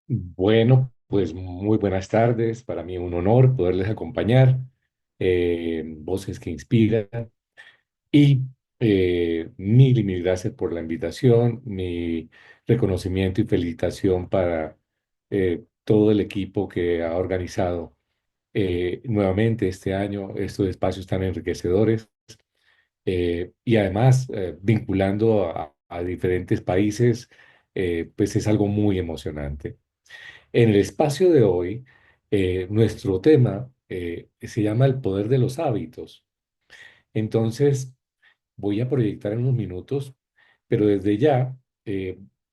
Bueno, pues muy buenas tardes. Para mí un honor poderles acompañar. Voces que inspiran. Y mil y mil gracias por la invitación, mi reconocimiento y felicitación para todo el equipo que ha organizado nuevamente este año estos espacios tan enriquecedores y además vinculando a diferentes países, pues es algo muy emocionante. En el espacio de hoy, nuestro tema se llama el poder de los hábitos. Entonces, voy a proyectar en unos minutos, pero desde ya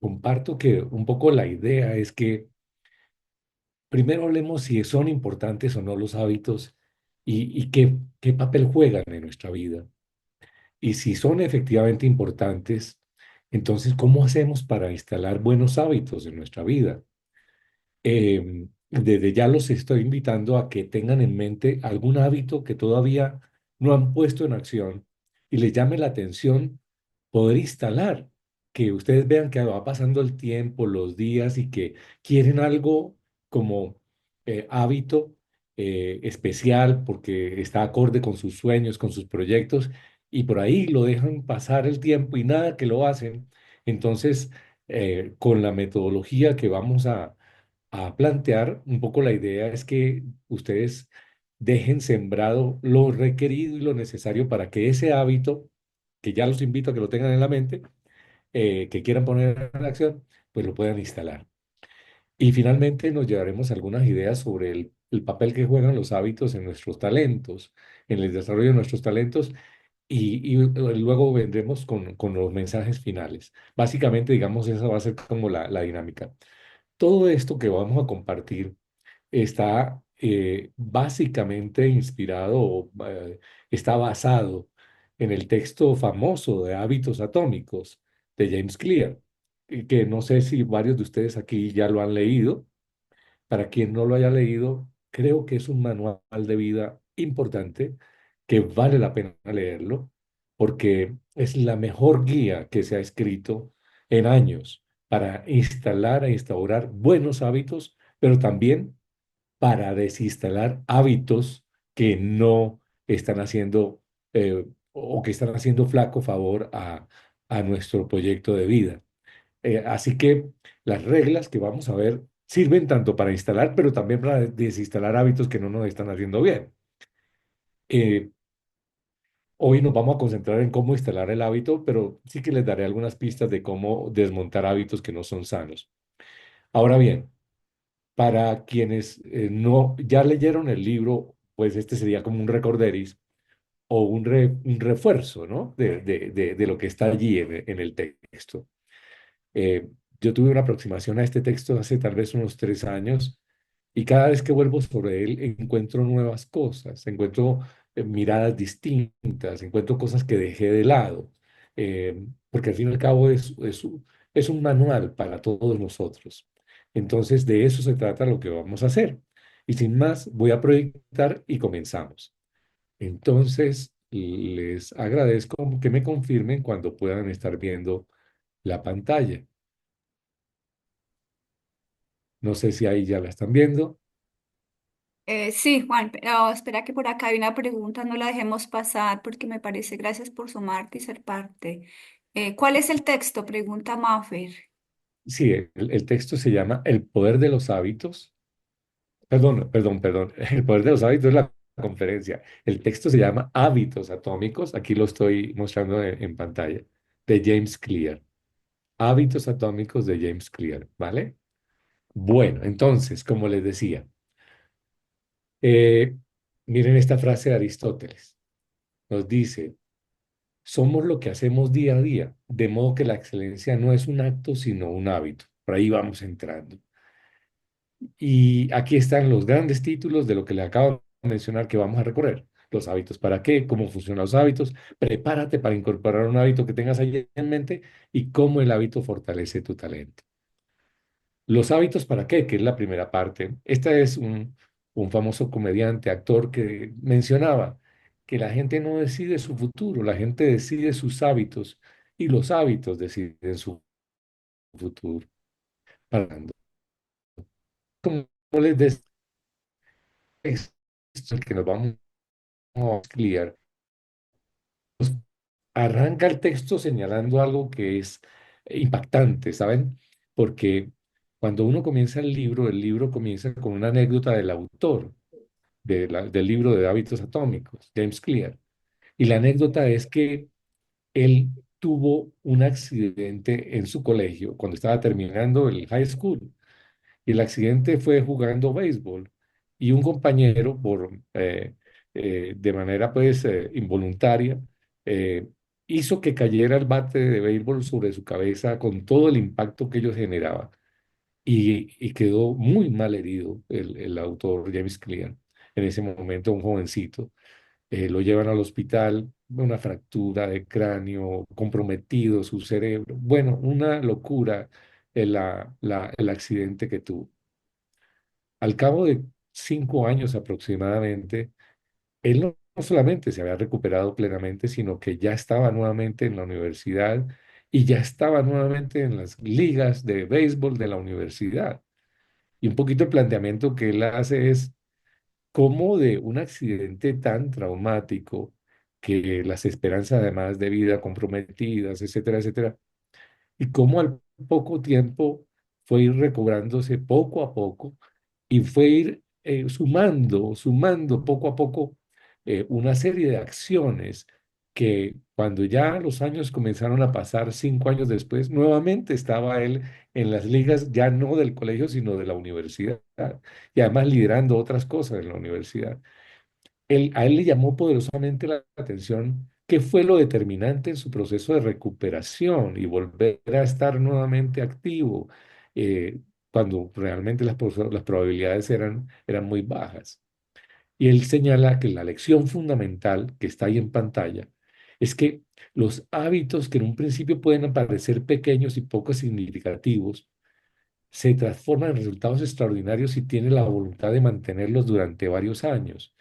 comparto que un poco la idea es que primero hablemos si son importantes o no los hábitos y qué papel juegan en nuestra vida. Y si son efectivamente importantes, entonces, ¿cómo hacemos para instalar buenos hábitos en nuestra vida? Desde ya los estoy invitando a que tengan en mente algún hábito que todavía no han puesto en acción y les llame la atención poder instalar, que ustedes vean que va pasando el tiempo, los días y que quieren algo como hábito especial porque está acorde con sus sueños, con sus proyectos y por ahí lo dejan pasar el tiempo y nada que lo hacen. Entonces, con la metodología que vamos a plantear, un poco la idea es que ustedes dejen sembrado lo requerido y lo necesario para que ese hábito, que ya los invito a que lo tengan en la mente, que quieran poner en acción, pues lo puedan instalar. Y finalmente nos llevaremos algunas ideas sobre el papel que juegan los hábitos en nuestros talentos, en el desarrollo de nuestros talentos, y luego vendremos con los mensajes finales. Básicamente, digamos, esa va a ser como la dinámica. Todo esto que vamos a compartir está básicamente inspirado o está basado en el texto famoso de Hábitos Atómicos de James Clear, y que no sé si varios de ustedes aquí ya lo han leído. Para quien no lo haya leído, creo que es un manual de vida importante que vale la pena leerlo porque es la mejor guía que se ha escrito en años para instalar e instaurar buenos hábitos, pero también para desinstalar hábitos que no están haciendo o que están haciendo flaco favor a nuestro proyecto de vida. Así que las reglas que vamos a ver sirven tanto para instalar, pero también para desinstalar hábitos que no nos están haciendo bien. Eh, Hoy nos vamos a concentrar en cómo instalar el hábito, pero sí que les daré algunas pistas de cómo desmontar hábitos que no son sanos. Ahora bien, para quienes no ya leyeron el libro, pues este sería como un recorderis o un refuerzo, ¿no? De lo que está allí en el texto. Eh, yo tuve una aproximación a este texto hace tal vez unos 3 años y cada vez que vuelvo sobre él encuentro nuevas cosas, encuentro miradas distintas, encuentro cosas que dejé de lado, porque al fin y al cabo es un manual para todos nosotros. Entonces de eso se trata lo que vamos a hacer. Y sin más, voy a proyectar y comenzamos. Entonces, les agradezco que me confirmen cuando puedan estar viendo la pantalla. No sé si ahí ya la están viendo. Sí, Juan, pero espera que por acá hay una pregunta, no la dejemos pasar porque me parece, gracias por sumarte y ser parte. ¿Cuál es el texto? Pregunta Maffer. Sí, el texto se llama El poder de los hábitos. Perdón. El poder de los hábitos es la conferencia. El texto se llama Hábitos Atómicos. Aquí lo estoy mostrando en pantalla. De James Clear. Hábitos Atómicos de James Clear. ¿Vale? Bueno, entonces, como les decía, eh, miren esta frase de Aristóteles. Nos dice, somos lo que hacemos día a día, de modo que la excelencia no es un acto, sino un hábito. Por ahí vamos entrando. Y aquí están los grandes títulos de lo que le acabo de mencionar que vamos a recorrer. Los hábitos para qué, cómo funcionan los hábitos, prepárate para incorporar un hábito que tengas ahí en mente y cómo el hábito fortalece tu talento. Los hábitos para qué, que es la primera parte. Esta es un famoso comediante, actor que mencionaba que la gente no decide su futuro, la gente decide sus hábitos y los hábitos deciden su futuro. como les decía, es el que nos vamos a clear. Arranca el texto señalando algo que es impactante, ¿saben? Porque cuando uno comienza el libro comienza con una anécdota del autor del libro de hábitos atómicos, James Clear. Y la anécdota es que él tuvo un accidente en su colegio cuando estaba terminando el high school. Y el accidente fue jugando béisbol. Y un compañero, de manera pues involuntaria, eh, hizo que cayera el bate de béisbol sobre su cabeza con todo el impacto que ello generaba. Y quedó muy mal herido el autor James Clear. En ese momento, un jovencito. Lo llevan al hospital, una fractura de cráneo, comprometido su cerebro. Bueno, una locura el accidente que tuvo. Al cabo de 5 años aproximadamente, él no solamente se había recuperado plenamente, sino que ya estaba nuevamente en la universidad y ya estaba nuevamente en las ligas de béisbol de la universidad. Y un poquito el planteamiento que él hace es cómo de un accidente tan traumático, que las esperanzas además de vida comprometidas, etcétera, etcétera, y cómo al poco tiempo fue ir recobrándose poco a poco y fue ir sumando poco a poco una serie de acciones que cuando ya los años comenzaron a pasar, 5 años después, nuevamente estaba él en las ligas ya no del colegio, sino de la universidad, y además liderando otras cosas en la universidad. A él le llamó poderosamente la atención qué fue lo determinante en su proceso de recuperación y volver a estar nuevamente activo, eh, cuando realmente las probabilidades eran muy bajas. Y él señala que la lección fundamental que está ahí en pantalla es que los hábitos que en un principio pueden parecer pequeños y poco significativos se transforman en resultados extraordinarios si tiene la voluntad de mantenerlos durante varios años.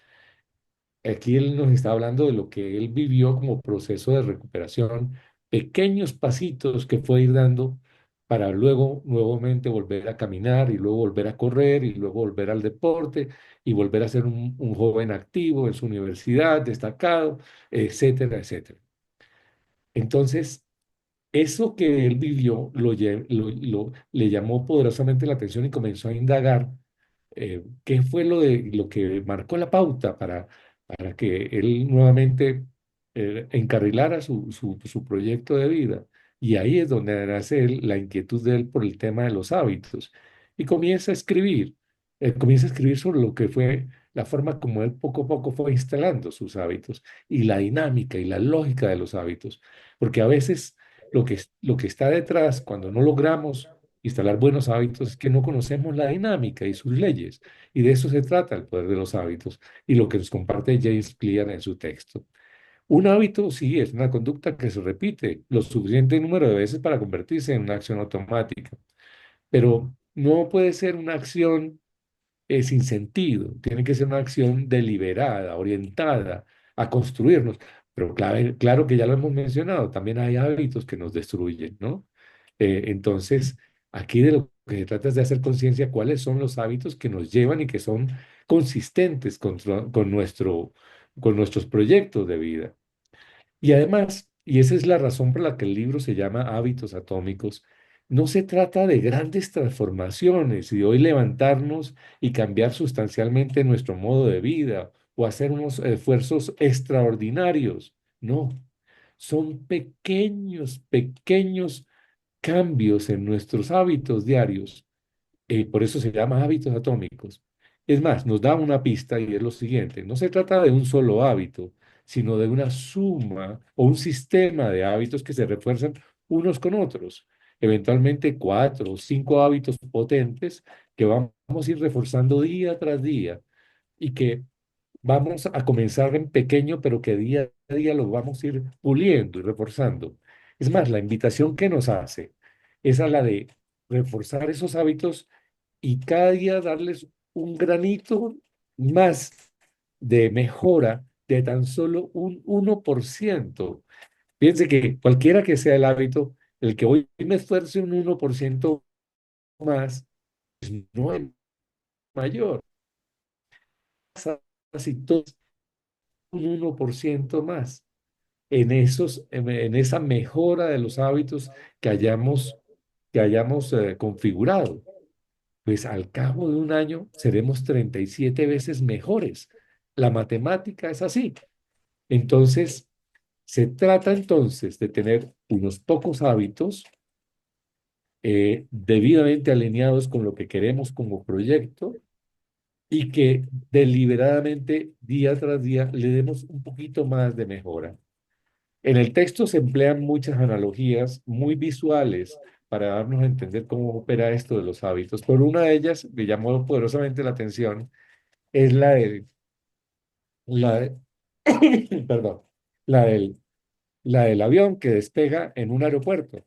Aquí él nos está hablando de lo que él vivió como proceso de recuperación, pequeños pasitos que fue ir dando para luego nuevamente volver a caminar y luego volver a correr y luego volver al deporte y volver a ser un joven activo en su universidad, destacado, etcétera, etcétera. Entonces, eso que él vivió le llamó poderosamente la atención y comenzó a indagar qué fue lo que marcó la pauta para que él nuevamente encarrilara su proyecto de vida. Y ahí es donde nace la inquietud de él por el tema de los hábitos. Y comienza a escribir sobre lo que fue la forma como él poco a poco fue instalando sus hábitos y la dinámica y la lógica de los hábitos. Porque a veces lo que está detrás, cuando no logramos instalar buenos hábitos, es que no conocemos la dinámica y sus leyes. Y de eso se trata el poder de los hábitos y lo que nos comparte James Clear en su texto. Un hábito, sí, es una conducta que se repite lo suficiente número de veces para convertirse en una acción automática, pero no puede ser una acción sin sentido, tiene que ser una acción deliberada, orientada a construirnos. Pero claro que ya lo hemos mencionado, también hay hábitos que nos destruyen, ¿no? Entonces, aquí de lo que se trata es de hacer conciencia cuáles son los hábitos que nos llevan y que son consistentes con nuestros proyectos de vida. Y además, y esa es la razón por la que el libro se llama Hábitos Atómicos, no se trata de grandes transformaciones y de hoy levantarnos y cambiar sustancialmente nuestro modo de vida o hacer unos esfuerzos extraordinarios. No, son pequeños cambios en nuestros hábitos diarios, por eso se llama hábitos atómicos. Es más, nos da una pista y es lo siguiente, no se trata de un solo hábito, sino de una suma o un sistema de hábitos que se refuerzan unos con otros. Eventualmente 4 o 5 hábitos potentes que vamos a ir reforzando día tras día y que vamos a comenzar en pequeño, pero que día a día los vamos a ir puliendo y reforzando. Es más, la invitación que nos hace es a la de reforzar esos hábitos y cada día darles un granito más de mejora de tan solo un 1%. Piense que cualquiera que sea el hábito, el que hoy me esfuerce un 1% más, pues no mayor, casi todos un 1% más en esa mejora de los hábitos que hayamos configurado. Pues al cabo de un año seremos 37 veces mejores. La matemática es así. Entonces, se trata entonces de tener unos pocos hábitos debidamente alineados con lo que queremos como proyecto y que deliberadamente día tras día le demos un poquito más de mejora. En el texto se emplean muchas analogías muy visuales para darnos a entender cómo opera esto de los hábitos. Por una de ellas me llamó poderosamente la atención, es la de- perdón, la del, la del avión que despega en un aeropuerto.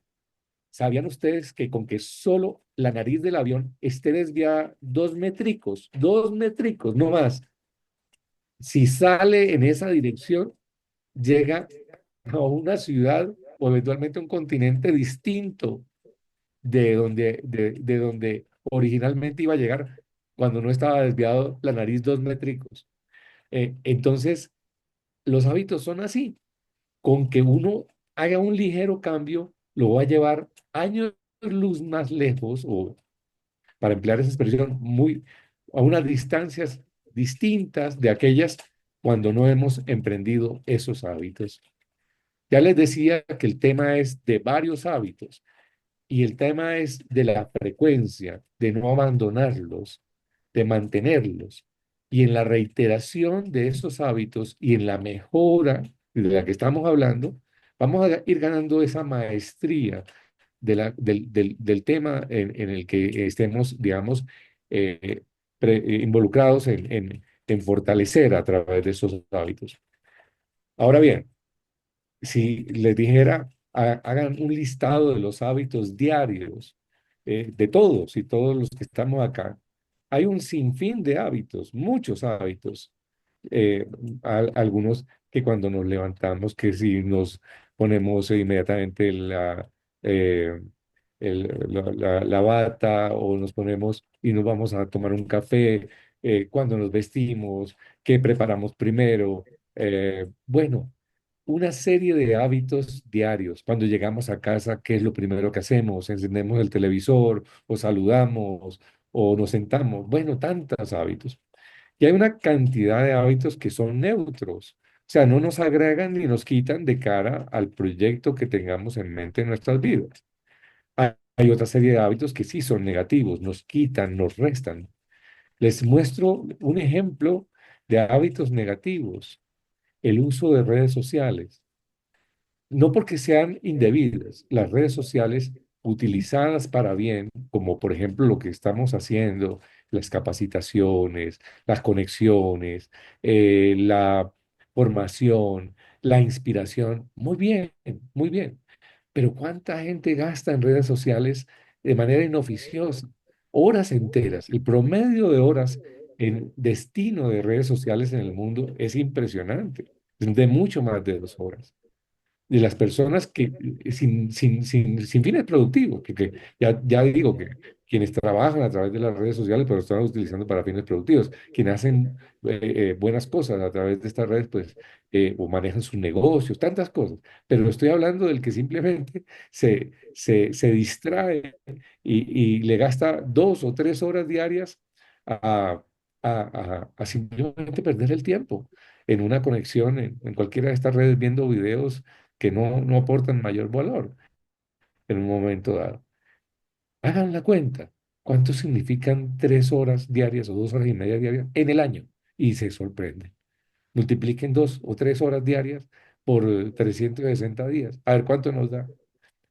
¿Sabían ustedes que con que solo la nariz del avión esté desviada 2 métricos, no más, si sale en esa dirección, llega a una ciudad o eventualmente a un continente distinto de donde originalmente iba a llegar cuando no estaba desviado la nariz 2 métricos? Entonces, los hábitos son así. Con que uno haga un ligero cambio, lo va a llevar años luz más lejos, o para emplear esa expresión, a unas distancias distintas de aquellas cuando no hemos emprendido esos hábitos. Ya les decía que el tema es de varios hábitos y el tema es de la frecuencia, de no abandonarlos, de mantenerlos. Y en la reiteración de esos hábitos y en la mejora de la que estamos hablando, vamos a ir ganando esa maestría del tema en el que estemos, digamos, eh, involucrados en fortalecer a través de esos hábitos. Ahora bien, si les dijera, hagan un listado de los hábitos diarios, de todos y todos los que estamos acá, hay un sinfín de hábitos, muchos hábitos, eh, algunos que cuando nos levantamos, que si nos ponemos inmediatamente eh, la bata o nos ponemos y nos vamos a tomar un café, cuando nos vestimos, qué preparamos primero, bueno, una serie de hábitos diarios. Cuando llegamos a casa, ¿qué es lo primero que hacemos? Encendemos el televisor o saludamos o nos sentamos. Bueno, tantos hábitos. Y hay una cantidad de hábitos que son neutros. O sea, no nos agregan ni nos quitan de cara al proyecto que tengamos en mente en nuestras vidas. Hay otra serie de hábitos que sí son negativos, nos quitan, nos restan. Les muestro un ejemplo de hábitos negativos: el uso de redes sociales. No porque sean indebidas, las redes sociales utilizadas para bien, como por ejemplo lo que estamos haciendo, las capacitaciones, las conexiones, la formación, la inspiración, muy bien, muy bien. Pero ¿cuánta gente gasta en redes sociales de manera inoficiosa? Horas enteras. El promedio de horas en destino de redes sociales en el mundo es impresionante, de mucho más de 2 horas de las personas que sin fines productivos, que ya digo que quienes trabajan a través de las redes sociales, pero están utilizando para fines productivos, quienes hacen buenas cosas a través de estas redes, pues, o manejan sus negocios, tantas cosas. Pero estoy hablando del que simplemente se distrae y le gasta 2 o 3 horas diarias a, a simplemente perder el tiempo en una conexión en cualquiera de estas redes viendo videos que no aportan mayor valor en un momento dado. Hagan la cuenta. ¿Cuánto significan 3 horas diarias o 2 horas y media diarias en el año? Y se sorprenden. Multipliquen 2 o 3 horas diarias por 360 días. A ver cuánto nos da.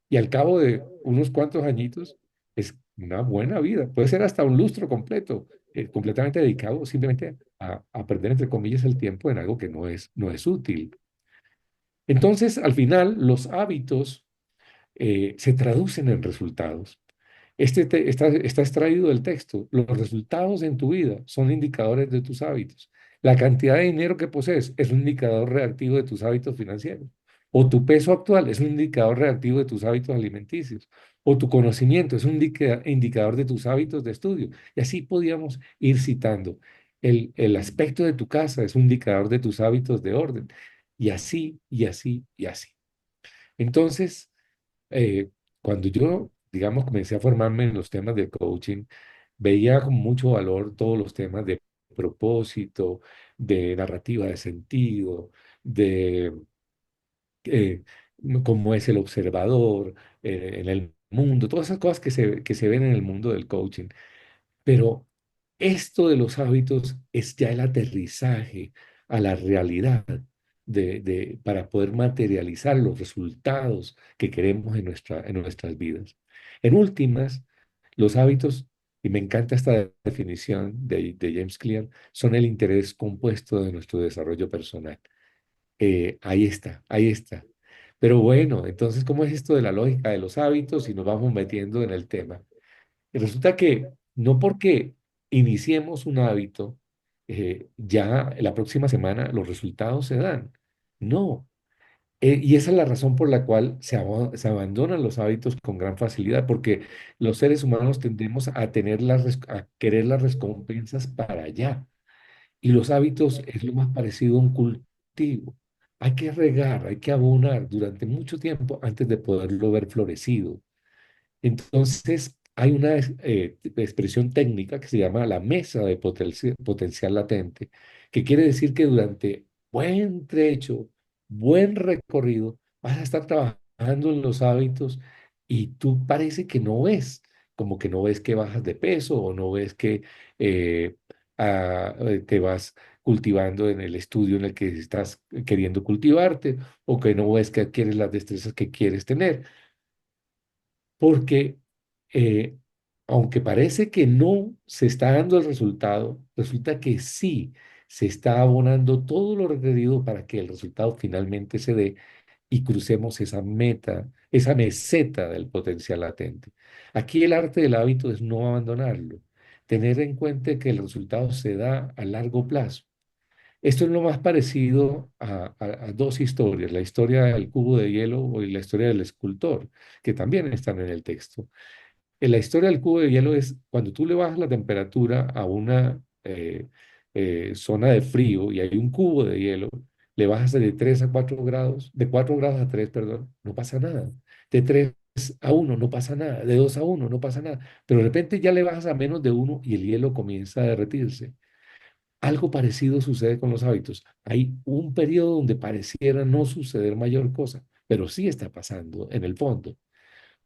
Y al cabo de unos cuantos añitos, es una buena vida. Puede ser hasta un lustro completo, completamente dedicado simplemente a perder, entre comillas, el tiempo en algo que no es útil. Entonces, al final, los hábitos se traducen en resultados. Está extraído del texto. Los resultados en tu vida son indicadores de tus hábitos. La cantidad de dinero que posees es un indicador reactivo de tus hábitos financieros. O tu peso actual es un indicador reactivo de tus hábitos alimenticios. o tu conocimiento es un indicador de tus hábitos de estudio. Y así podíamos ir citando. El aspecto de tu casa es un indicador de tus hábitos de orden. Y así, y así, y así. Entonces, cuando yo, digamos, comencé a formarme en los temas de coaching, veía con mucho valor todos los temas de propósito, de narrativa de sentido, de eh, cómo es el observador en el mundo, todas esas cosas que se ven en el mundo del coaching. Pero esto de los hábitos es ya el aterrizaje a la realidad para poder materializar los resultados que queremos en nuestras vidas. En últimas, los hábitos, y me encanta esta definición de James Clear, son el interés compuesto de nuestro desarrollo personal. Ahí está, ahí está. Pero bueno, entonces, ¿cómo es esto de la lógica de los hábitos? Y nos vamos metiendo en el tema. Y resulta que no porque iniciemos un hábito, ya la próxima semana los resultados se dan. No. Y esa es la razón por la cual se abandonan los hábitos con gran facilidad, porque los seres humanos tendemos a a querer las recompensas para allá. Y los hábitos es lo más parecido a un cultivo. Hay que regar, hay que abonar durante mucho tiempo antes de poderlo ver florecido. Entonces, hay una expresión técnica que se llama la mesa de potencial latente, que quiere decir que durante buen trecho, buen recorrido, vas a estar trabajando en los hábitos y tú parece que no ves, como que no ves que bajas de peso o no ves que eh, te vas cultivando en el estudio en el que estás queriendo cultivarte o que no ves que adquieres las destrezas que quieres tener porque eh, aunque parece que no se está dando el resultado, resulta que sí se está abonando todo lo requerido para que el resultado finalmente se dé y crucemos esa meta, esa meseta del potencial latente. Aquí el arte del hábito es no abandonarlo, tener en cuenta que el resultado se da a largo plazo. Esto es lo más parecido a dos historias, la historia del cubo de hielo y la historia del escultor, que también están en el texto. En la historia del cubo de hielo es cuando tú le bajas la temperatura a una zona de frío y hay un cubo de hielo, le bajas de 3 a 4 grados, de 4 grados a 3 perdón, no pasa nada. De 3 a 1 no pasa nada, de 2 a 1 no pasa nada, pero de repente ya le bajas a menos de 1 y el hielo comienza a derretirse. Algo parecido sucede con los hábitos. Hay un periodo donde pareciera no suceder mayor cosa, pero sí está pasando en el fondo.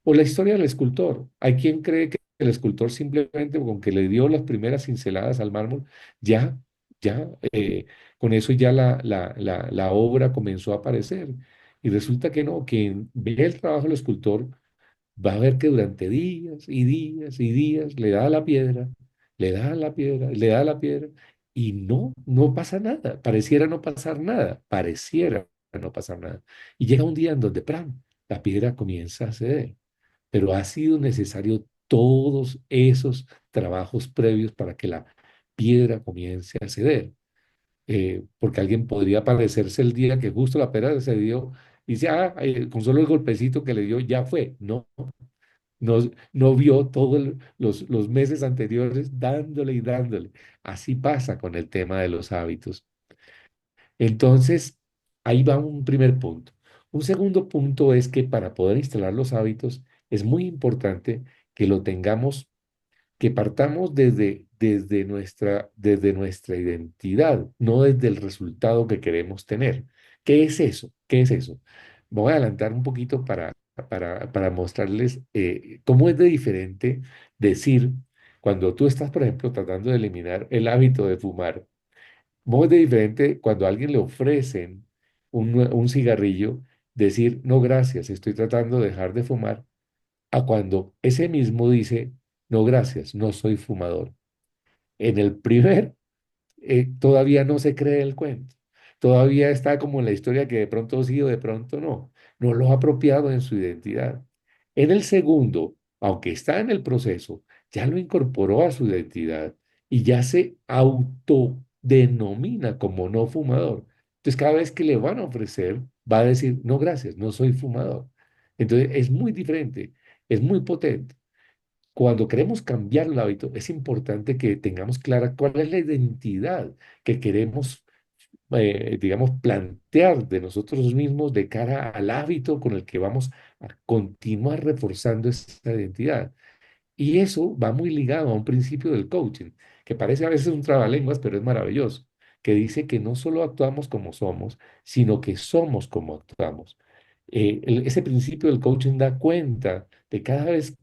O la historia del escultor. Hay quien cree que el escultor simplemente con que le dio las primeras cinceladas al mármol, ya, ya, con eso ya la obra comenzó a aparecer. Y resulta que no, quien ve el trabajo del escultor va a ver que durante días y días y días le da a la piedra, le da a la piedra, le da a la piedra y no pasa nada. Pareciera no pasar nada, pareciera no pasar nada. Y llega un día en donde, ¡pram!, la piedra comienza a ceder. Pero ha sido necesario todos esos trabajos previos para que la piedra comience a ceder. Porque alguien podría parecerse el día que justo la piedra se dio y dice, con solo el golpecito que le dio ya fue. No, no vio todos los meses anteriores dándole y dándole. Así pasa con el tema de los hábitos. Entonces, ahí va un primer punto. Un segundo punto es que para poder instalar los hábitos es muy importante que lo tengamos, que partamos desde nuestra identidad, no desde el resultado que queremos tener. ¿Qué es eso? ¿Qué es eso? Voy a adelantar un poquito para mostrarles cómo es de diferente decir, cuando tú estás, por ejemplo, tratando de eliminar el hábito de fumar, cómo es de diferente cuando a alguien le ofrecen un cigarrillo, decir, no, gracias, estoy tratando de dejar de fumar, a cuando ese mismo dice, no, gracias, no soy fumador. En el primer todavía no se cree el cuento. Todavía está como en la historia que de pronto sí o de pronto no. No lo ha apropiado en su identidad. En el segundo, aunque está en el proceso, ya lo incorporó a su identidad y ya se autodenomina como no fumador. Entonces, cada vez que le van a ofrecer, va a decir, no, gracias, no soy fumador. Entonces, es muy diferente. es muy potente. Cuando queremos cambiar el hábito, es importante que tengamos clara cuál es la identidad que queremos, digamos, plantear de nosotros mismos de cara al hábito con el que vamos a continuar reforzando esa identidad. Y eso va muy ligado a un principio del coaching, que parece a veces un trabalenguas, pero es maravilloso, que dice que no solo actuamos como somos, sino que somos como actuamos. Ese principio del coaching da cuenta de cada vez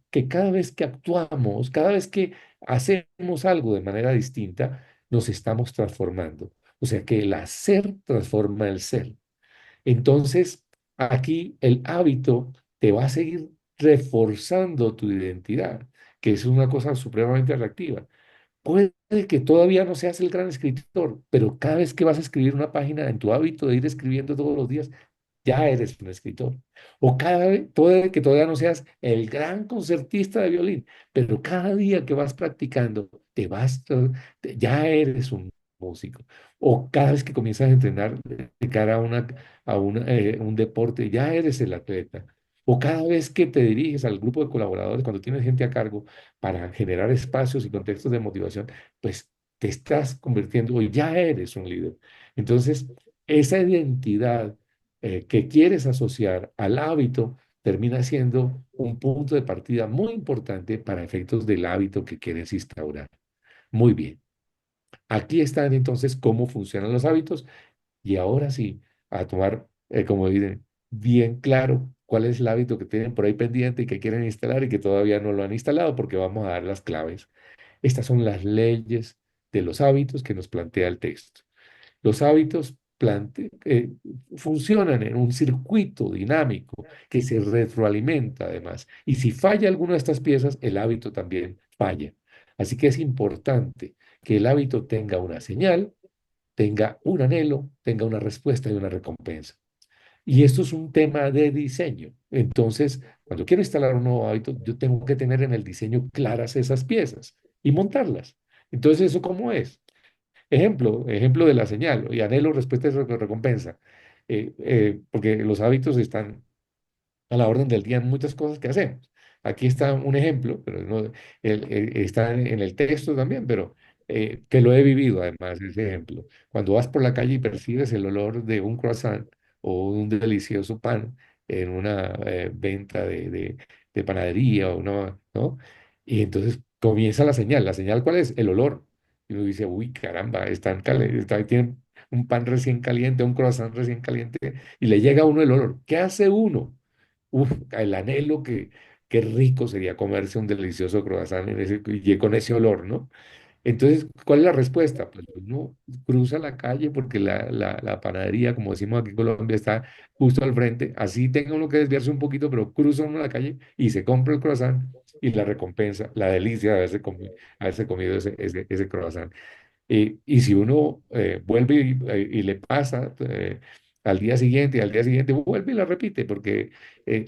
que actuamos, cada vez que hacemos algo de manera distinta, nos estamos transformando. O sea que el hacer transforma el ser. Entonces, aquí el hábito te va a seguir reforzando tu identidad, que es una cosa supremamente atractiva. Puede que todavía no seas el gran escritor, pero cada vez que vas a escribir una página en tu hábito de ir escribiendo todos los días, ya eres un escritor. O cada vez, puede que todavía no seas el gran concertista de violín, pero cada día que vas practicando, ya eres un músico. O cada vez que comienzas a entrenar de cara un deporte, ya eres el atleta. O cada vez que te diriges al grupo de colaboradores, cuando tienes gente a cargo para generar espacios y contextos de motivación, pues te estás convirtiendo o ya eres un líder. Entonces, esa identidad que quieres asociar al hábito termina siendo un punto de partida muy importante para efectos del hábito que quieres instaurar. Muy bien. Aquí están entonces cómo funcionan los hábitos y ahora sí, a tomar, como dicen, bien claro cuál es el hábito que tienen por ahí pendiente y que quieren instalar y que todavía no lo han instalado porque vamos a dar las claves. Estas son las leyes de los hábitos que nos plantea el texto. Los hábitos funcionan en un circuito dinámico que se retroalimenta además. Y si falla alguna de estas piezas, el hábito también falla. Así que es importante que el hábito tenga una señal, tenga un anhelo, tenga una respuesta y una recompensa. Y esto es un tema de diseño. Entonces, cuando quiero instalar un nuevo hábito, yo tengo que tener en el diseño claras esas piezas y montarlas. Entonces, ¿eso cómo es? Ejemplo de la señal y anhelo, respuesta y recompensa. Porque los hábitos están a la orden del día en muchas cosas que hacemos. Aquí está un ejemplo, pero no, está en el texto también, pero que lo he vivido además, ese ejemplo. Cuando vas por la calle y percibes el olor de un croissant o un delicioso pan en una venta de panadería o no, ¿no? Y entonces comienza la señal. ¿La señal cuál es? El olor. Y uno dice, uy, caramba, tienen un pan recién caliente, un croissant recién caliente, y le llega a uno el olor. ¿Qué hace uno? Uf, el anhelo que qué rico sería comerse un delicioso croissant y con ese olor, ¿no? Entonces, ¿cuál es la respuesta? Pues uno cruza la calle porque la panadería, como decimos aquí en Colombia, está justo al frente. Así tenga uno que desviarse un poquito, pero cruza uno la calle y se compra el croissant y la recompensa, la delicia de haberse comido ese croissant. Y si uno vuelve y le pasa al día siguiente vuelve y la repite, porque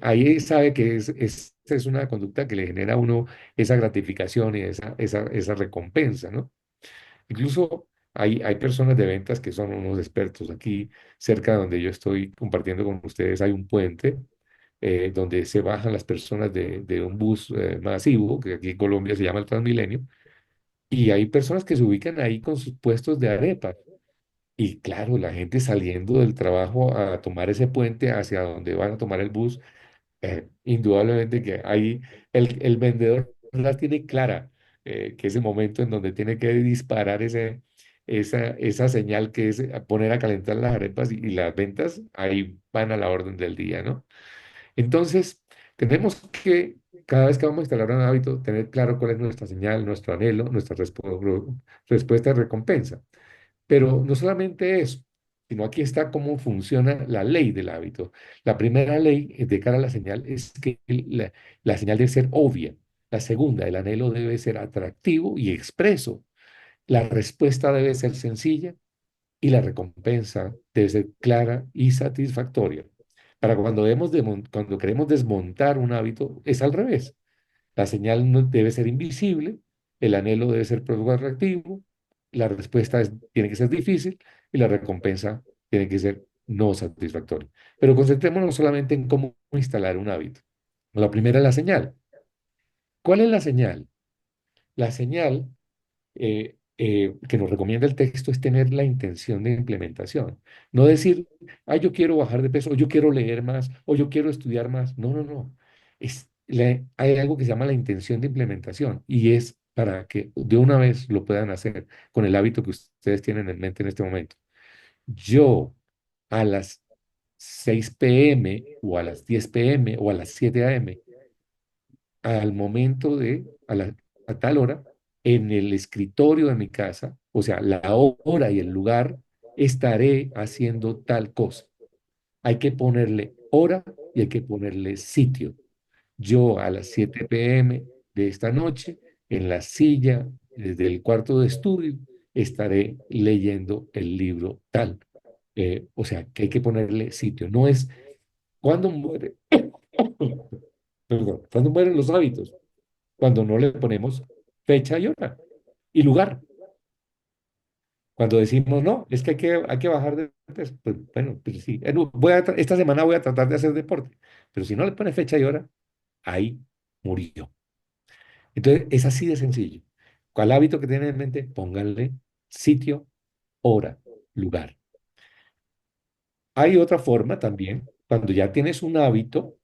ahí sabe que es una conducta que le genera a uno esa gratificación y esa recompensa, ¿no? Incluso hay personas de ventas que son unos expertos. Aquí, cerca de donde yo estoy compartiendo con ustedes, hay un puente donde se bajan las personas de un bus masivo, que aquí en Colombia se llama el Transmilenio, y hay personas que se ubican ahí con sus puestos de arepas. Y claro, la gente saliendo del trabajo a tomar ese puente hacia donde van a tomar el bus, indudablemente que ahí el vendedor la tiene clara, que ese momento en donde tiene que disparar esa señal que es poner a calentar las arepas y las ventas, ahí van a la orden del día, ¿no? Entonces, tenemos que, cada vez que vamos a instalar un hábito, tener claro cuál es nuestra señal, nuestro anhelo, nuestra respuesta de recompensa. Pero no solamente eso, sino aquí está cómo funciona la ley del hábito. La primera ley de cara a la señal es que la señal debe ser obvia. La segunda, el anhelo debe ser atractivo y expreso. La respuesta debe ser sencilla y la recompensa debe ser clara y satisfactoria. Para cuando queremos desmontar un hábito, es al revés. La señal no debe ser invisible, el anhelo debe ser poco atractivo, la respuesta tiene que ser difícil y la recompensa tiene que ser no satisfactoria. Pero concentrémonos solamente en cómo instalar un hábito. La primera es la señal. ¿Cuál es la señal? La señal que nos recomienda el texto es tener la intención de implementación. No decir, ah, yo quiero bajar de peso, o yo quiero leer más, o yo quiero estudiar más. No, no, no. Hay algo que se llama la intención de implementación y es para que de una vez lo puedan hacer con el hábito que ustedes tienen en mente en este momento. Yo a las 6 p.m. o a las 10 p.m. o a las 7 a.m., al momento a tal hora, en el escritorio de mi casa, o sea, la hora y el lugar, estaré haciendo tal cosa. Hay que ponerle hora y hay que ponerle sitio. Yo a las 7 p.m. de esta noche, en la silla desde el cuarto de estudio, estaré leyendo el libro tal. O sea, que hay que ponerle sitio. No es cuando muere, perdón, cuando mueren los hábitos, cuando no le ponemos fecha y hora y lugar. Cuando decimos, no, es que hay que bajar de peso, pues bueno, pues sí, esta semana voy a tratar de hacer deporte, pero si no le pone fecha y hora, ahí murió. Entonces, es así de sencillo. ¿Cuál hábito que tienen en mente? Pónganle sitio, hora, lugar. Hay otra forma también, cuando ya tienes un hábito,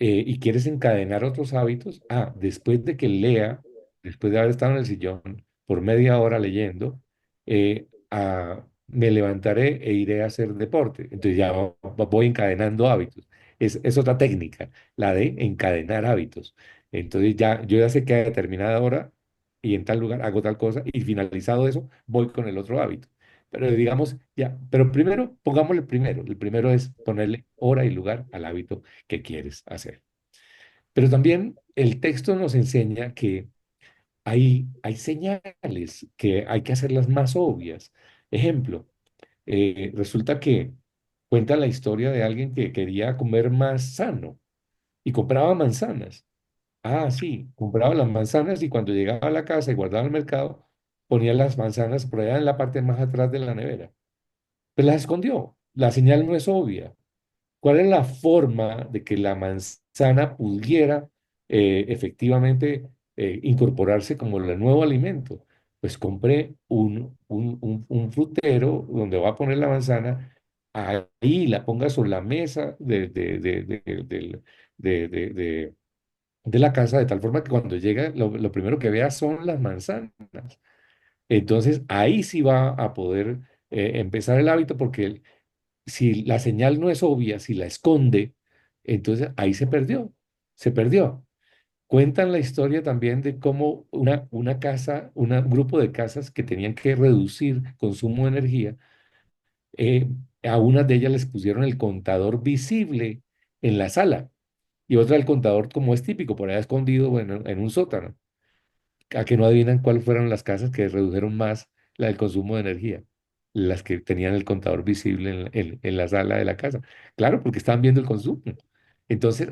y quieres encadenar otros hábitos, después de que lea, después de haber estado en el sillón por media hora leyendo, me levantaré e iré a hacer deporte. Entonces ya voy encadenando hábitos. Es otra técnica, la de encadenar hábitos. Entonces yo ya sé que a determinada hora y en tal lugar hago tal cosa y finalizado eso, voy con el otro hábito. Pero digamos, ya, pero primero, pongámosle primero. El primero es ponerle hora y lugar al hábito que quieres hacer. Pero también el texto nos enseña que hay señales que hay que hacerlas más obvias. Ejemplo, resulta que cuenta la historia de alguien que quería comer más sano y compraba manzanas. Sí, compraba las manzanas y cuando llegaba a la casa y guardaba el mercado, ponía las manzanas por allá en la parte más atrás de la nevera. Pues las escondió. La señal no es obvia. ¿Cuál es la forma de que la manzana pudiera efectivamente incorporarse como el nuevo alimento? Pues compré un frutero donde va a poner la manzana, ahí la ponga sobre la mesa de- de la casa, de tal forma que cuando llega lo primero que vea son las manzanas. Entonces ahí sí va a poder empezar el hábito porque si la señal no es obvia, si la esconde, entonces ahí se perdió, se perdió. Cuentan la historia también de cómo una casa, un grupo de casas que tenían que reducir consumo de energía, eh, a unas de ellas les pusieron el contador visible en la sala y otra el contador como es típico, por allá escondido, bueno, en un sótano. A que no adivinan cuáles fueron las casas que redujeron más la del consumo de energía, las que tenían el contador visible en la sala de la casa. Claro, porque estaban viendo el consumo. Entonces,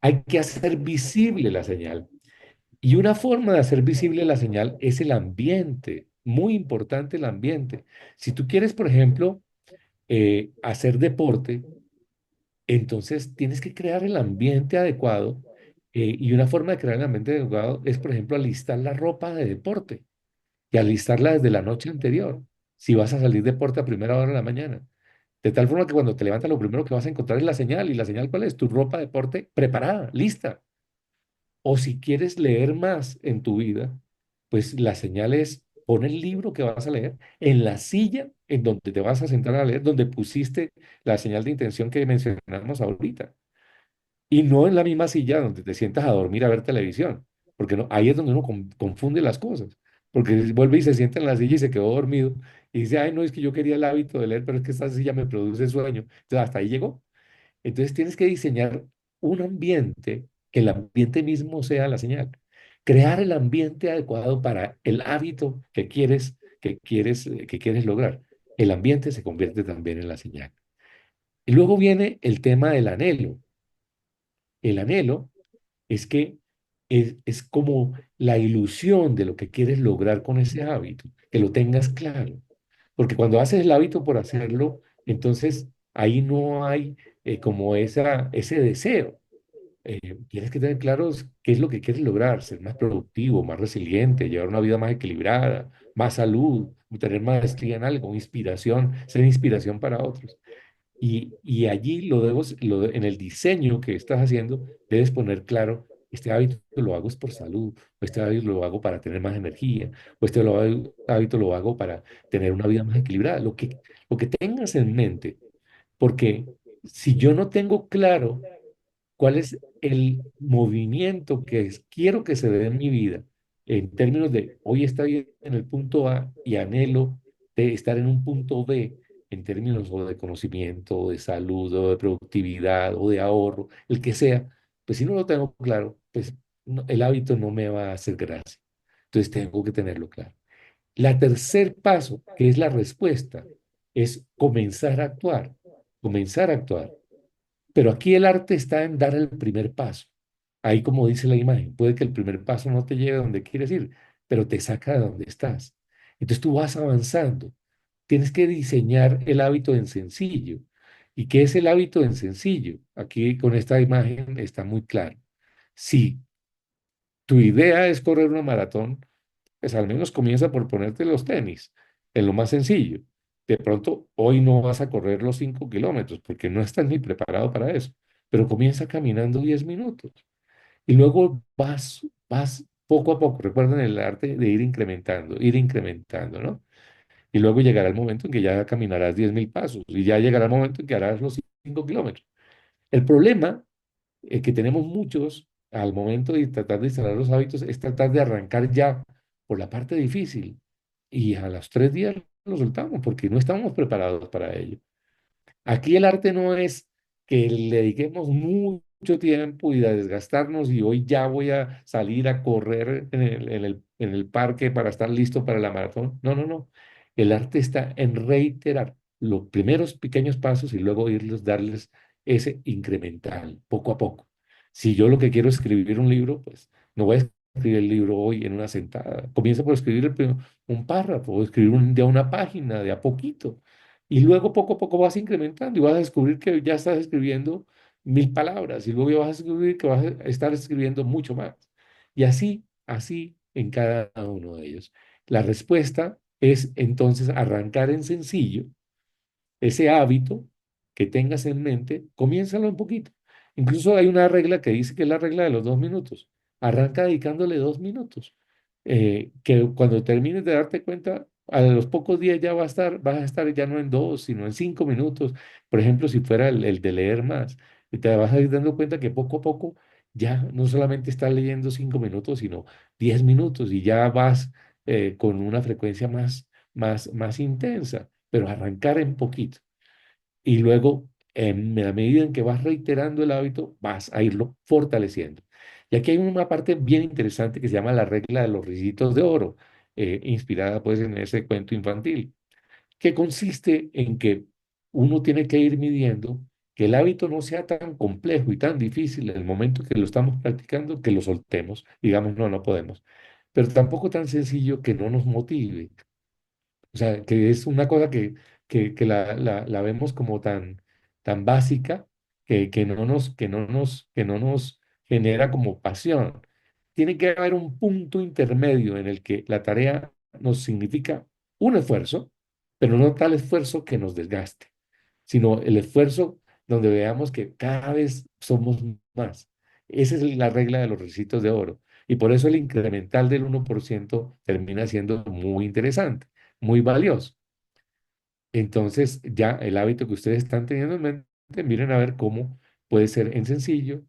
hay que hacer visible la señal. Y una forma de hacer visible la señal es el ambiente. Muy importante el ambiente. Si tú quieres, por ejemplo, hacer deporte, entonces tienes que crear el ambiente adecuado. Y una forma de crear el ambiente adecuado es, por ejemplo, alistar la ropa de deporte y alistarla desde la noche anterior, si vas a salir de deporte a primera hora de la mañana. De tal forma que cuando te levantas lo primero que vas a encontrar es la señal. ¿Y la señal cuál es? Tu ropa de deporte preparada, lista. O si quieres leer más en tu vida, pues la señal es pon el libro que vas a leer en la silla en donde te vas a sentar a leer, donde pusiste la señal de intención que mencionamos ahorita. Y no en la misma silla donde te sientas a dormir a ver televisión, porque no, ahí es donde uno confunde las cosas, porque vuelve y se sienta en la silla y se quedó dormido y dice, ay, no, es que yo quería el hábito de leer, pero es que esta silla me produce sueño. Entonces, hasta ahí llegó. Entonces, tienes que diseñar un ambiente, que el ambiente mismo sea la señal. Crear el ambiente adecuado para el hábito que quieres lograr. El ambiente se convierte también en la señal. Y luego viene el tema del anhelo. El anhelo es que es como la ilusión de lo que quieres lograr con ese hábito, que lo tengas claro. Porque cuando haces el hábito por hacerlo, entonces ahí no hay como ese deseo. tienes que tener claros qué es lo que quieres lograr, ser más productivo, más resiliente, llevar una vida más equilibrada, más salud, tener maestría en algo, inspiración, ser inspiración para otros. Y allí en el diseño que estás haciendo, debes poner claro, este hábito lo hago es por salud, o este hábito lo hago para tener más energía, o hábito lo hago para tener una vida más equilibrada, lo que tengas en mente, porque si yo no tengo claro cuál es el movimiento quiero que se dé en mi vida en términos de hoy estoy en el punto A y anhelo de estar en un punto B en términos o de conocimiento, o de salud, o de productividad, o de ahorro, el que sea, pues si no lo tengo claro, pues el hábito no me va a hacer gracia. Entonces tengo que tenerlo claro. La tercer paso, que es la respuesta, es comenzar a actuar, comenzar a actuar. Pero aquí el arte está en dar el primer paso. Ahí como dice la imagen, puede que el primer paso no te lleve a donde quieres ir, pero te saca de donde estás. Entonces tú vas avanzando. Tienes que diseñar el hábito en sencillo. ¿Y qué es el hábito en sencillo? Aquí con esta imagen está muy claro. Si tu idea es correr una maratón, pues al menos comienza por ponerte los tenis, en lo más sencillo. De pronto, hoy no vas a correr los 5 kilómetros porque no estás ni preparado para eso, pero comienza caminando 10 minutos y luego vas poco a poco. Recuerden el arte de ir incrementando, ¿no? Y luego llegará el momento en que ya caminarás 10.000 pasos y ya llegará el momento en que harás los 5 kilómetros. El problema que tenemos muchos al momento de tratar de instalar los hábitos es tratar de arrancar ya por la parte difícil y a los 3 días lo soltamos porque no estamos preparados para ello. Aquí el arte no es que le dediquemos mucho tiempo y a desgastarnos y hoy ya voy a salir a correr en el parque para estar listo para la maratón. No, no, no. El arte está en reiterar los primeros pequeños pasos y luego darles ese incremental, poco a poco. Si yo lo que quiero es escribir un libro, pues no voy a escribir el libro hoy en una sentada. Comienza por escribir un párrafo, o escribir de una página, de a poquito. Y luego poco a poco vas incrementando y vas a descubrir que ya estás escribiendo 1.000 palabras y luego ya vas a descubrir que vas a estar escribiendo mucho más. Y así en cada uno de ellos. La respuesta es entonces arrancar en sencillo ese hábito que tengas en mente, comiénzalo un poquito. Incluso hay una regla que dice que es la regla de los 2 minutos. Arranca dedicándole 2 minutos. Que cuando termines de darte cuenta, a los pocos días ya vas a estar ya no en 2, sino en 5 minutos. Por ejemplo, si fuera el de leer más, y te vas a ir dando cuenta que poco a poco ya no solamente estás leyendo 5 minutos, sino 10 minutos y ya vas con una frecuencia más intensa, pero arrancar en poquito. Y luego, en la medida en que vas reiterando el hábito, vas a irlo fortaleciendo. Y aquí hay una parte bien interesante que se llama la regla de los ricitos de oro, inspirada pues en ese cuento infantil, que consiste en que uno tiene que ir midiendo que el hábito no sea tan complejo y tan difícil en el momento que lo estamos practicando, que lo soltemos, digamos, no, no podemos, pero tampoco tan sencillo que no nos motive. O sea, que es una cosa que la vemos como tan básica que no nos genera como pasión. Tiene que haber un punto intermedio en el que la tarea nos significa un esfuerzo, pero no tal esfuerzo que nos desgaste, sino el esfuerzo donde veamos que cada vez somos más. Esa es la regla de los recitos de oro. Y por eso el incremental del 1% termina siendo muy interesante, muy valioso. Entonces, ya el hábito que ustedes están teniendo en mente, miren a ver cómo puede ser en sencillo,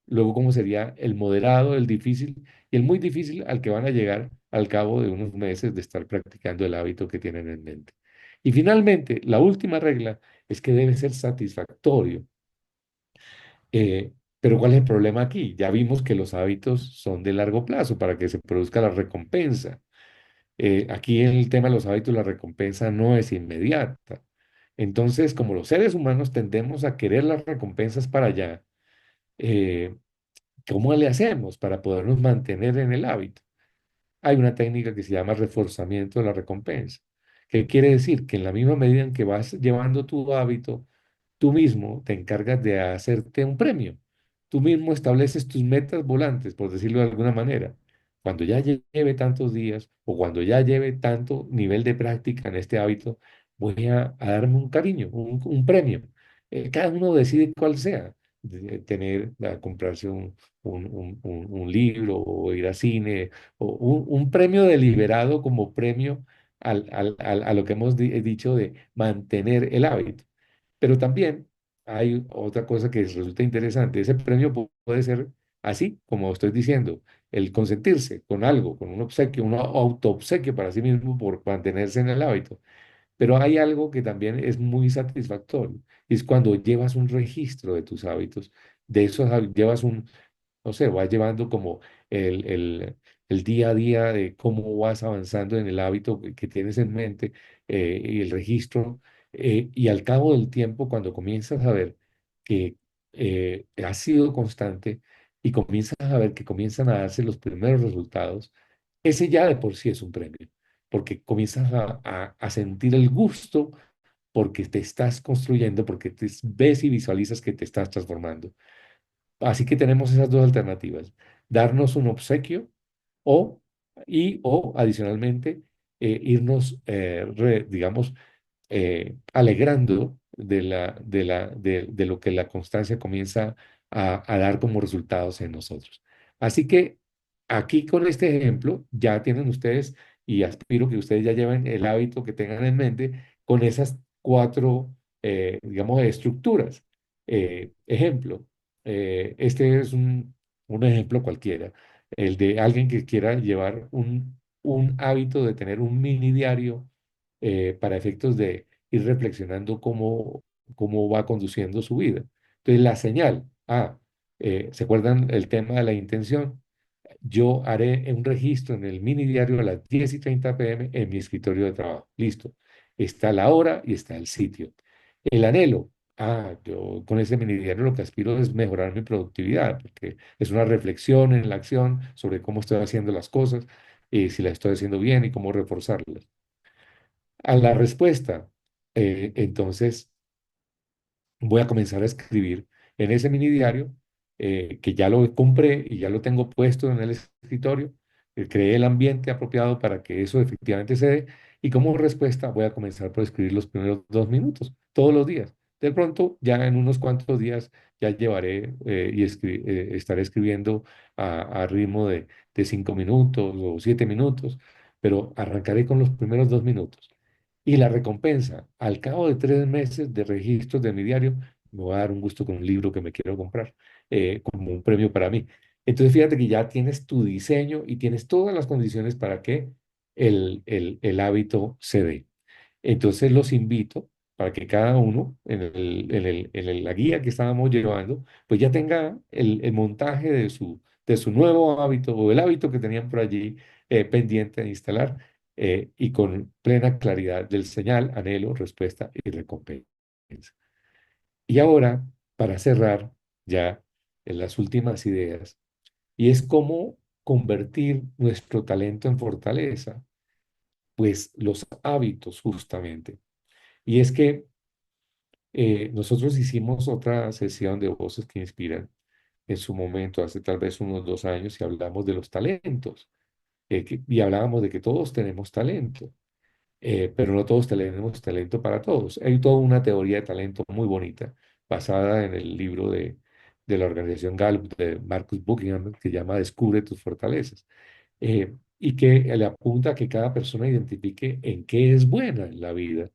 luego cómo sería el moderado, el difícil y el muy difícil al que van a llegar al cabo de unos meses de estar practicando el hábito que tienen en mente. Y finalmente, la última regla es que debe ser satisfactorio. Pero ¿cuál es el problema aquí? Ya vimos que los hábitos son de largo plazo para que se produzca la recompensa. Aquí en el tema de los hábitos, la recompensa no es inmediata. Entonces, como los seres humanos tendemos a querer las recompensas para allá, eh, ¿cómo le hacemos para podernos mantener en el hábito? Hay una técnica que se llama reforzamiento de la recompensa, que quiere decir que en la misma medida en que vas llevando tu hábito, tú mismo te encargas de hacerte un premio. tú mismo estableces tus metas volantes, por decirlo de alguna manera. Cuando ya lleve tantos días o cuando ya lleve tanto nivel de práctica en este hábito, voy a darme un cariño, un premio. Cada uno decide cuál sea. Comprarse un libro o ir a cine o un premio deliberado como premio a lo que hemos dicho de mantener el hábito. Pero también hay otra cosa que resulta interesante. Ese premio puede ser así, como estoy diciendo, el consentirse con algo, con un obsequio, un autoobsequio para sí mismo por mantenerse en el hábito. Pero hay algo que también es muy satisfactorio, y es cuando llevas un registro de tus hábitos, de esos llevas no sé, vas llevando como el día a día de cómo vas avanzando en el hábito que tienes en mente, y el registro, y al cabo del tiempo, cuando comienzas a ver que has sido constante y comienzas a ver que comienzan a darse los primeros resultados, ese ya de por sí es un premio, porque comienzas a sentir el gusto porque te estás construyendo, porque ves y visualizas que te estás transformando. Así que tenemos esas dos alternativas: darnos un obsequio o, o adicionalmente, irnos, digamos, alegrando de lo que la constancia comienza a dar como resultados en nosotros. Así que aquí con este ejemplo ya tienen ustedes, y aspiro que ustedes ya lleven el hábito que tengan en mente con esas cuatro, digamos, estructuras. Ejemplo, este es un ejemplo cualquiera, el de alguien que quiera llevar un hábito de tener un mini diario, para efectos de ir reflexionando cómo va conduciendo su vida. Entonces, la señal, ¿se acuerdan el tema de la intención? Yo haré un registro en el mini diario a las 10:30 p.m. en mi escritorio de trabajo. Listo. Está la hora y está el sitio. El anhelo. Yo con ese mini diario lo que aspiro es mejorar mi productividad, porque es una reflexión en la acción sobre cómo estoy haciendo las cosas y si las estoy haciendo bien y cómo reforzarlas. A la respuesta, entonces voy a comenzar a escribir en ese mini diario, que ya lo compré y ya lo tengo puesto en el escritorio. Creé el ambiente apropiado para que eso efectivamente se dé, y como respuesta voy a comenzar por escribir los primeros 2 minutos todos los días. De pronto, ya en unos cuantos días ya llevaré, estaré escribiendo a ritmo de 5 minutos o 7 minutos, pero arrancaré con los primeros 2 minutos. Y la recompensa, al cabo de 3 meses de registros de mi diario, me va a dar un gusto con un libro que me quiero comprar, como un premio para mí. Entonces, fíjate que ya tienes tu diseño y tienes todas las condiciones para que el hábito se dé. Entonces, los invito para que cada uno, la guía que estábamos llevando, pues ya tenga el montaje de su nuevo hábito, o el hábito que tenían por allí, pendiente de instalar, y con plena claridad del señal, anhelo, respuesta y recompensa. Y ahora, para cerrar ya en las últimas ideas, y es cómo convertir nuestro talento en fortaleza, pues los hábitos justamente. Y es que nosotros hicimos otra sesión de Voces que Inspiran en su momento, hace tal vez unos 2 años, y hablamos de los talentos, y hablábamos de que todos tenemos talento. Pero no todos tenemos talento para todos. Hay toda una teoría de talento muy bonita, basada en el libro de la organización Gallup de Marcus Buckingham, que se llama Descubre tus fortalezas, y que le apunta a que cada persona identifique en qué es buena en la vida.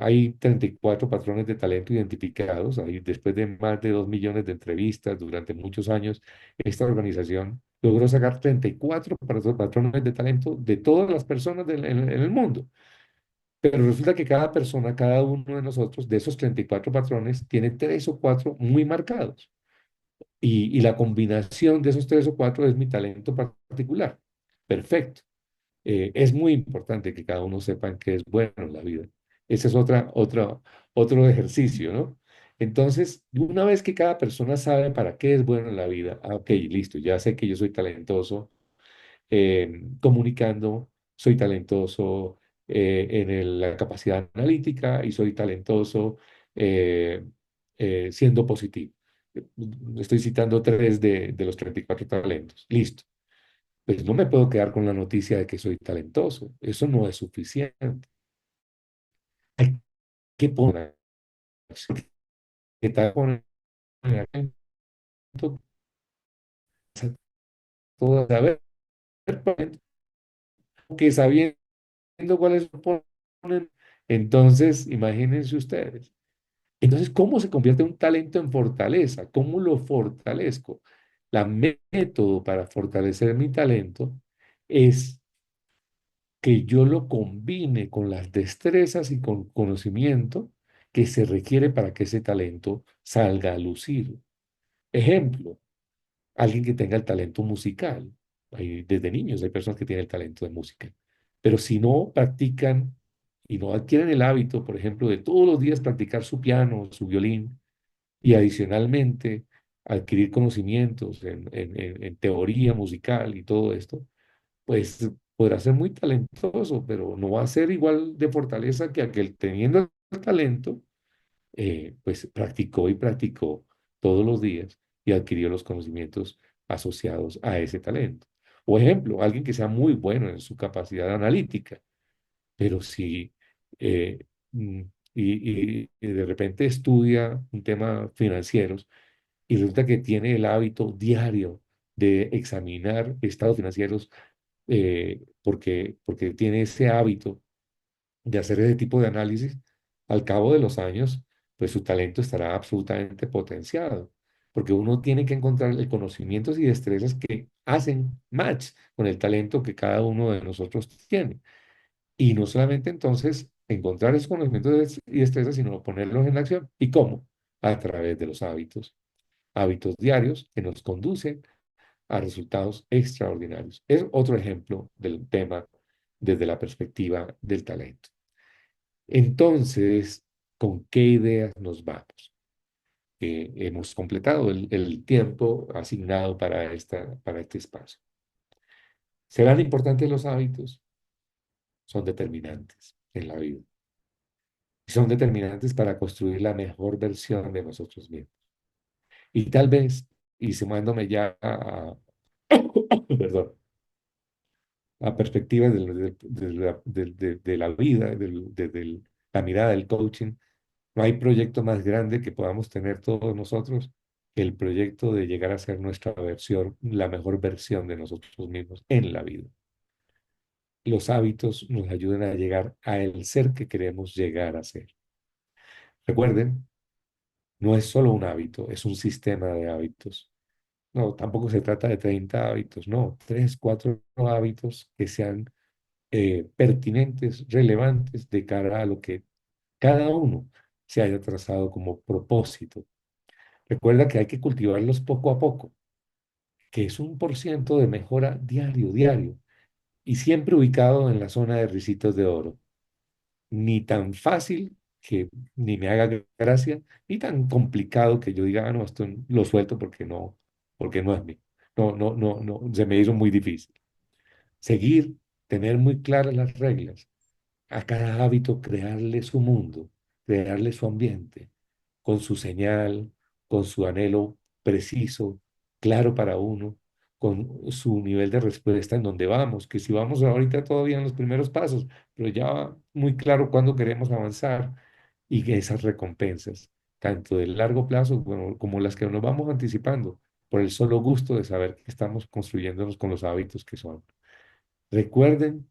Hay 34 patrones de talento identificados. Después de más de 2 millones de entrevistas durante muchos años, esta organización logró sacar 34 patrones de talento de todas las personas en el mundo. Pero resulta que cada persona, cada uno de nosotros, de esos 34 patrones, tiene tres o cuatro muy marcados. Y la combinación de esos tres o cuatro es mi talento particular. Perfecto. Es muy importante que cada uno sepa en qué es bueno en la vida. Ese es otro ejercicio, ¿no? Entonces, una vez que cada persona sabe para qué es bueno en la vida, ok, listo, ya sé que yo soy talentoso comunicando, soy talentoso en la capacidad analítica, y soy talentoso, siendo positivo. Estoy citando tres de los 34 talentos. Listo. Pues no me puedo quedar con la noticia de que soy talentoso. Eso no es suficiente. Hay que poner, que tal poner todo, saber, que sabiendo cuáles ponen, entonces imagínense ustedes. Entonces, ¿cómo se convierte un talento en fortaleza? ¿Cómo lo fortalezco? La método para fortalecer mi talento es que yo lo combine con las destrezas y con conocimiento que se requiere para que ese talento salga a lucir. Ejemplo, alguien que tenga el talento musical. Desde niños hay personas que tienen el talento de música, pero si no practican y no adquieren el hábito, por ejemplo, de todos los días practicar su piano, su violín, y adicionalmente adquirir conocimientos en teoría musical y todo esto, pues podrá ser muy talentoso, pero no va a ser igual de fortaleza que aquel teniendo el talento, pues practicó y practicó todos los días y adquirió los conocimientos asociados a ese talento. O ejemplo, alguien que sea muy bueno en su capacidad analítica, pero si eh, mm, y de repente estudia un tema financieros y resulta que tiene el hábito diario de examinar estados financieros porque tiene ese hábito de hacer ese tipo de análisis, al cabo de los años, pues su talento estará absolutamente potenciado, porque uno tiene que encontrar el conocimientos y destrezas que hacen match con el talento que cada uno de nosotros tiene. Y no solamente entonces encontrar esos conocimientos y destrezas, sino ponerlos en acción. ¿Y cómo? A través de los hábitos diarios que nos conducen a resultados extraordinarios. Es otro ejemplo del tema desde la perspectiva del talento. Entonces, ¿con qué ideas nos vamos? Hemos completado el tiempo asignado para este espacio. ¿Serán importantes los hábitos? Son determinantes en la vida. Son determinantes para construir la mejor versión de nosotros mismos. Y tal vez, y sumándome ya perdón, a perspectivas de la vida, desde la mirada del coaching, no hay proyecto más grande que podamos tener todos nosotros que el proyecto de llegar a ser nuestra versión, la mejor versión de nosotros mismos en la vida. Los hábitos nos ayudan a llegar a el ser que queremos llegar a ser. Recuerden, no es solo un hábito, es un sistema de hábitos. No, tampoco se trata de 30 hábitos, no, 3, 4 hábitos que sean pertinentes, relevantes de cara a lo que cada uno se haya trazado como propósito. Recuerda que hay que cultivarlos poco a poco, que es 1% de mejora diario, diario, y siempre ubicado en la zona de ricitos de oro. Ni tan fácil que ni me haga gracia, ni tan complicado que yo diga, ah, no, esto lo suelto porque no es mío. No, no, no, no, se me hizo muy difícil. Seguir, tener muy claras las reglas, a cada hábito crearle su mundo, crearle su ambiente, con su señal, con su anhelo preciso, claro para uno, con su nivel de respuesta en donde vamos, que si vamos ahorita todavía en los primeros pasos, pero ya muy claro cuándo queremos avanzar y que esas recompensas, tanto de largo plazo como las que nos vamos anticipando, por el solo gusto de saber que estamos construyéndonos con los hábitos que son. Recuerden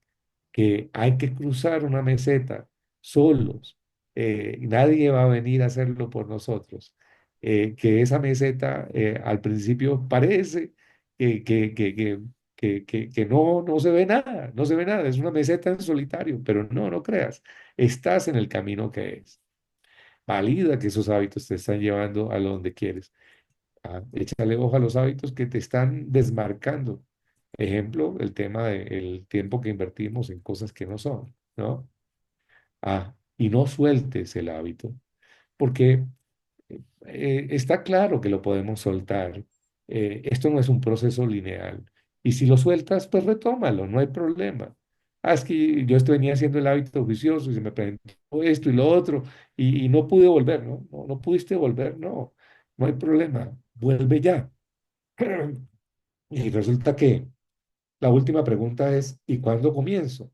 que hay que cruzar una meseta solos. Nadie va a venir a hacerlo por nosotros. Que esa meseta al principio parece que, que, que, que, que no se ve nada, no se ve nada, es una meseta en solitario, pero no, no creas, estás en el camino que es. Valida que esos hábitos te están llevando a donde quieres. Échale ojo a los hábitos que te están desmarcando. Ejemplo, el tema del tiempo que invertimos en cosas que no son, ¿no? Y no sueltes el hábito, porque está claro que lo podemos soltar. Esto no es un proceso lineal. Y si lo sueltas, pues retómalo, no hay problema. Es que yo venía haciendo el hábito vicioso y se me presentó esto y lo otro y no pude volver, ¿no? No, no pudiste volver, no. no hay problema, vuelve ya. Y resulta que la última pregunta es, ¿y cuándo comienzo?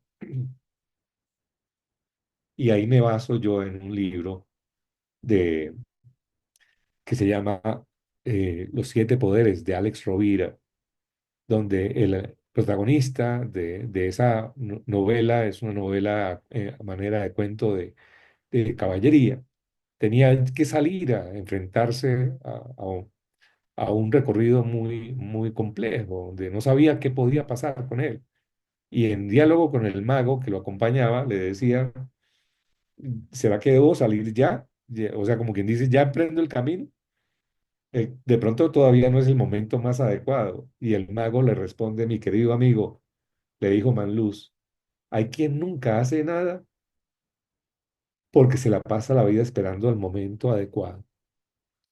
Y ahí me baso yo en un libro de, que se llama Los siete poderes de Alex Rovira, donde el protagonista de esa novela es una novela a manera de cuento de caballería. Tenía que salir a enfrentarse a un recorrido muy, muy complejo, donde no sabía qué podía pasar con él. Y en diálogo con el mago que lo acompañaba, le decía, ¿será que debo salir ya? O sea, como quien dice, ya emprendo el camino. De pronto todavía no es el momento más adecuado. Y el mago le responde, mi querido amigo, le dijo Manluz, hay quien nunca hace nada porque se la pasa la vida esperando el momento adecuado.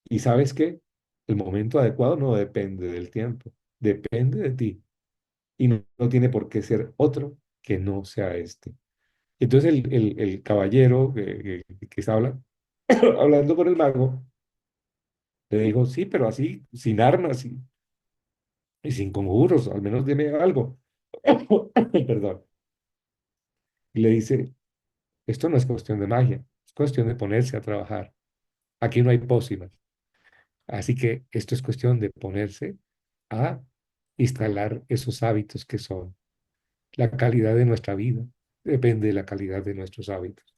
¿Y sabes qué? El momento adecuado no depende del tiempo, depende de ti. Y no tiene por qué ser otro que no sea este. Entonces el caballero que está hablando con el mago le dijo, sí, pero así, sin armas y sin conjuros, al menos dime algo. Perdón. Y le dice, esto no es cuestión de magia, es cuestión de ponerse a trabajar. Aquí no hay pócimas. Así que esto es cuestión de ponerse a instalar esos hábitos que son la calidad de nuestra vida. Depende de la calidad de nuestros hábitos.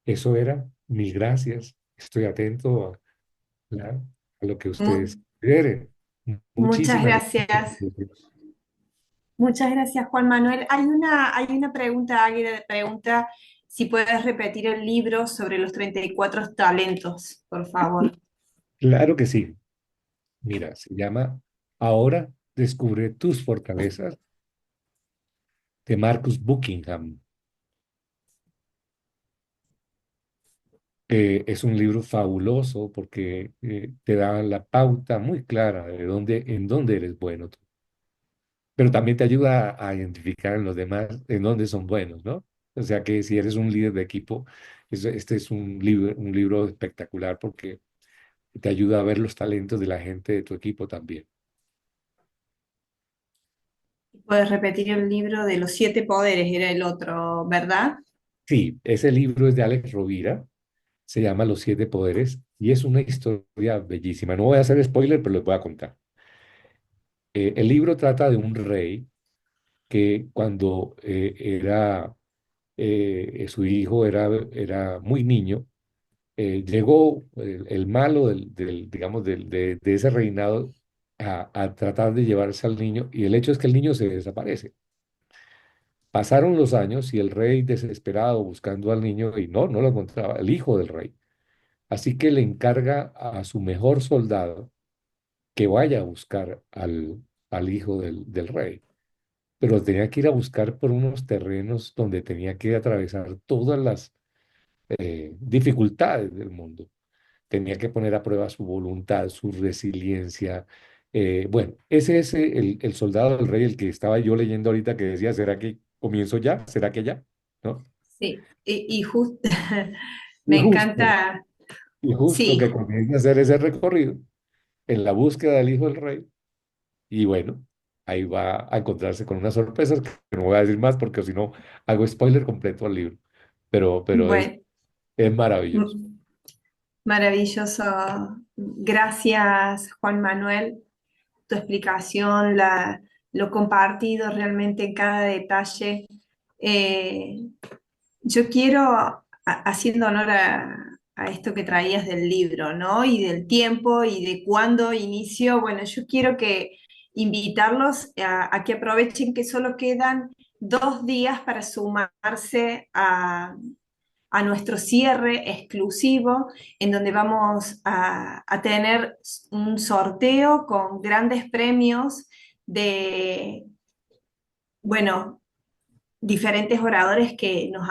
Eso era, mil gracias. Estoy atento a lo que ustedes Mu- quieren. muchas Muchísimas gracias. gracias. Muchas gracias, Juan Manuel. Hay una pregunta, Águeda, pregunta si puedes repetir el libro sobre los 34 talentos, por favor. Claro que sí. Mira, se llama Ahora descubre tus fortalezas de Marcus Buckingham. Es un libro fabuloso porque te da la pauta muy clara de en dónde eres bueno tú, pero también te ayuda a identificar en los demás en dónde son buenos, ¿no? O sea que si eres un líder de equipo, este es un libro espectacular porque te ayuda a ver los talentos de la gente de tu equipo también. Puedes repetir el libro de los 7 poderes, era el otro, ¿verdad? Sí, ese libro es de Alex Rovira, se llama Los siete poderes y es una historia bellísima. No voy a hacer spoiler, pero les voy a contar. El libro trata de un rey que cuando su hijo era muy niño, llegó el malo digamos, de ese reinado a tratar de llevarse al niño y el hecho es que el niño se desaparece. Pasaron los años y el rey desesperado buscando al niño y no lo encontraba, el hijo del rey. Así que le encarga a su mejor soldado que vaya a buscar al hijo del rey. Pero tenía que ir a buscar por unos terrenos donde tenía que atravesar todas las dificultades del mundo. Tenía que poner a prueba su voluntad, su resiliencia. Bueno, ese es el soldado del rey, el que estaba yo leyendo ahorita que decía, ¿será que comienzo ya? ¿Será que ya? ¿No? Sí, y justo, Y me justo, encanta, y justo sí, que comienza a hacer ese recorrido en la búsqueda del hijo del rey. Y bueno, ahí va a encontrarse con unas sorpresas que no voy a decir más porque si no hago spoiler completo al libro. Pero bueno, es maravilloso. m- maravilloso. Gracias, Juan Manuel. Tu explicación, lo compartido realmente en cada detalle. Eh, yo quiero, haciendo honor a esto que traías del libro, ¿no? Y del tiempo y de cuándo inició, bueno, yo quiero que invitarlos a que aprovechen que solo quedan 2 días para sumarse a nuestro cierre exclusivo, en donde vamos a tener un sorteo con grandes premios de, bueno, diferentes oradores que nos han